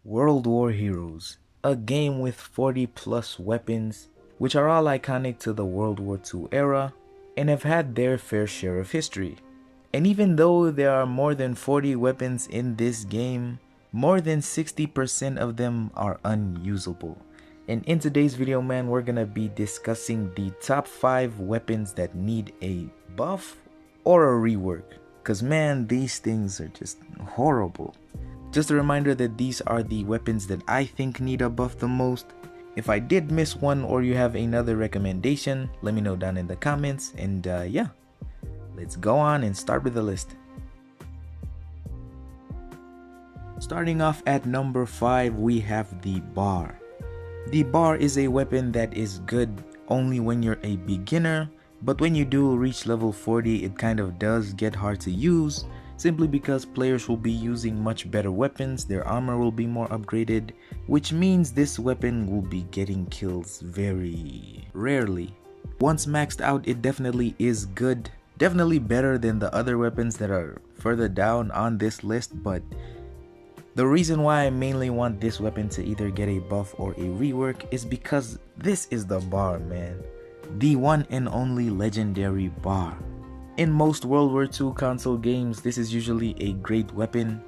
World War Heroes, a game with 40 plus weapons, which are all iconic to the World War II era and have had their fair share of history. And even though there are more than 40 weapons in this game, more than 60% of them are unusable. And in today's video, man, we're gonna be discussing the top 5 weapons that need a buff or a rework. Cause man, these things are just horrible. Just a reminder that these are the weapons that I think need a buff the most. If I did miss one or you have another recommendation, let me know down in the comments. And yeah, let's go on and start with the list. Starting off at number 5, we have the bar. The bar is a weapon that is good only when you're a beginner, but when you do reach level 40, it kind of does get hard to use, simply because players will be using much better weapons, their armor will be more upgraded, which means this weapon will be getting kills very rarely. Once maxed out, it definitely is good, definitely better than the other weapons that are further down on this list, but the reason why I mainly want this weapon to either get a buff or a rework is because this is the bar, man. The one and only legendary bar. In most World War II console games, this is usually a great weapon,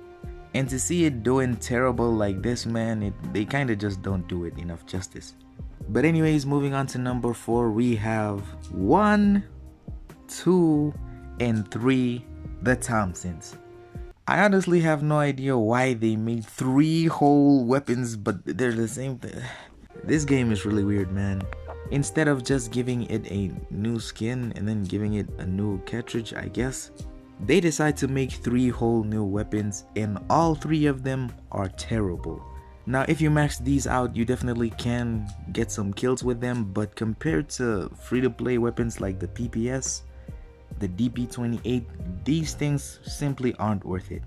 and to see it doing terrible like this, man, they kinda just don't do it enough justice. But anyways, moving on to number 4, we have 1, 2, and 3, the Thompsons. I honestly have no idea why they made 3 whole weapons, but they're the same thing. This game is really weird, man. Instead of just giving it a new skin and then giving it a new cartridge, I guess, they decide to make 3 whole new weapons, and all 3 of them are terrible. Now, if you max these out, you definitely can get some kills with them, but compared to free-to-play weapons like the PPS, the DP28, these things simply aren't worth it.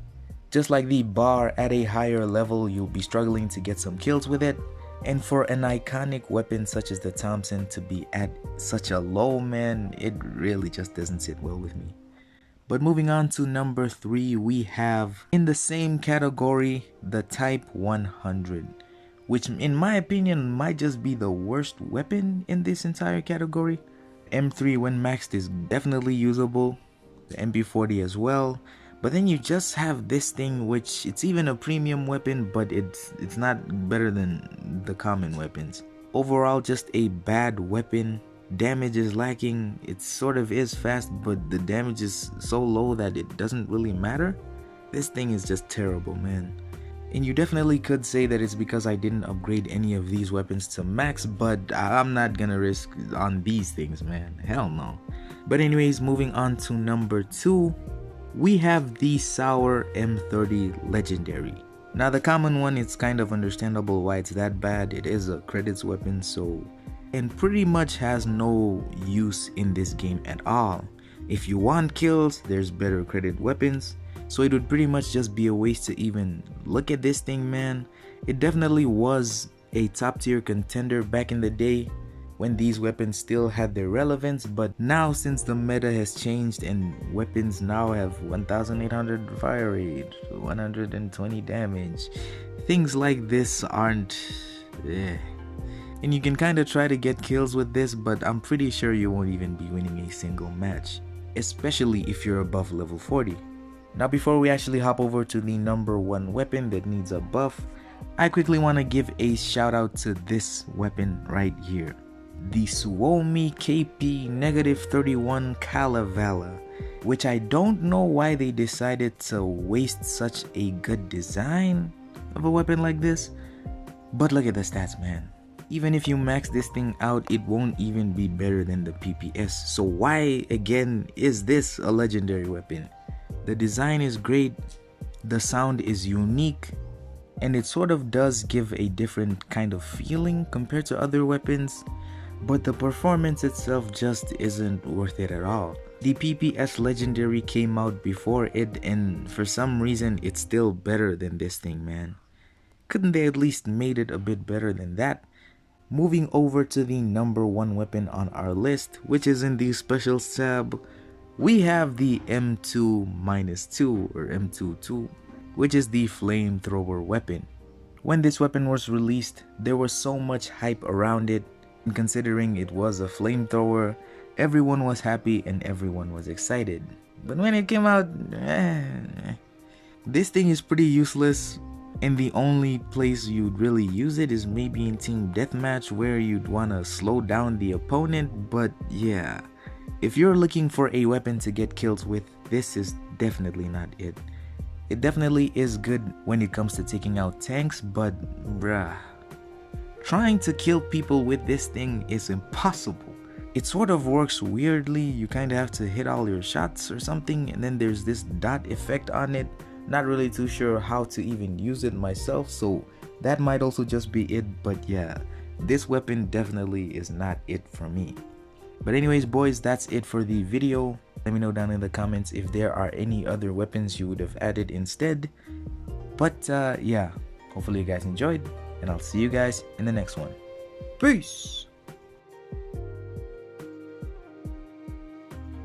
Just like the bar, at a higher level, you'll be struggling to get some kills with it. And for an iconic weapon such as the Thompson to be at such a low, man, it really just doesn't sit well with me. But moving on to number 3, we have, in the same category, the Type 100, which in my opinion might just be the worst weapon in this entire category. M3 when maxed is definitely usable, the MP40 as well. But then you just have this thing, which it's even a premium weapon, but it's not better than the common weapons. Overall, just a bad weapon. Damage is lacking. It sort of is fast, but the damage is so low that it doesn't really matter. This thing is just terrible, man. And you definitely could say that it's because I didn't upgrade any of these weapons to max, but I'm not gonna risk on these things, man. Hell no. But anyways, moving on to number 2. We have the Sour M30 Legendary. Now the common one, it's kind of understandable why it's that bad. It is a credits weapon, and pretty much has no use in this game at all. If you want kills, there's better credit weapons, so it would pretty much just be a waste to even look at this thing, man. It definitely was a top tier contender back in the day, when these weapons still had their relevance, but now since the meta has changed and weapons now have 1800 fire rate, 120 damage, things like this aren't and you can kind of try to get kills with this, but I'm pretty sure you won't even be winning a single match, especially if you're above level 40. Now before we actually hop over to the number 1 weapon that needs a buff, I quickly want to give a shout out to this weapon right here. The Swami KP -31 Kalevala, which I don't know why they decided to waste such a good design of a weapon like this, but look at the stats, man. Even if you max this thing out, it won't even be better than the PPS, so why again is this a legendary weapon? The design is great, the sound is unique, and it sort of does give a different kind of feeling compared to other weapons, but the performance itself just isn't worth it at all. The PPS Legendary came out before it, and for some reason it's still better than this thing, man. Couldn't they at least made it a bit better than that? Moving over to the number 1 weapon on our list, which is in the special tab, we have the M2-2 or M22, which is the flamethrower weapon. When this weapon was released, there was so much hype around it, and considering it was a flamethrower, everyone was happy and everyone was excited. But when it came out, this thing is pretty useless, and the only place you'd really use it is maybe in team deathmatch where you'd wanna slow down the opponent. But yeah, if you're looking for a weapon to get kills with, this is definitely not it. It definitely is good when it comes to taking out tanks, but bruh, trying to kill people with this thing is impossible. It sort of works weirdly. You kind of have to hit all your shots or something, and then there's this dot effect on it. Not really too sure how to even use it myself, so that might also just be it. But yeah, this weapon definitely is not it for me. But anyways, boys, that's it for the video. Let me know down in the comments if there are any other weapons you would have added instead. But yeah, hopefully you guys enjoyed, and I'll see you guys in the next one. Peace!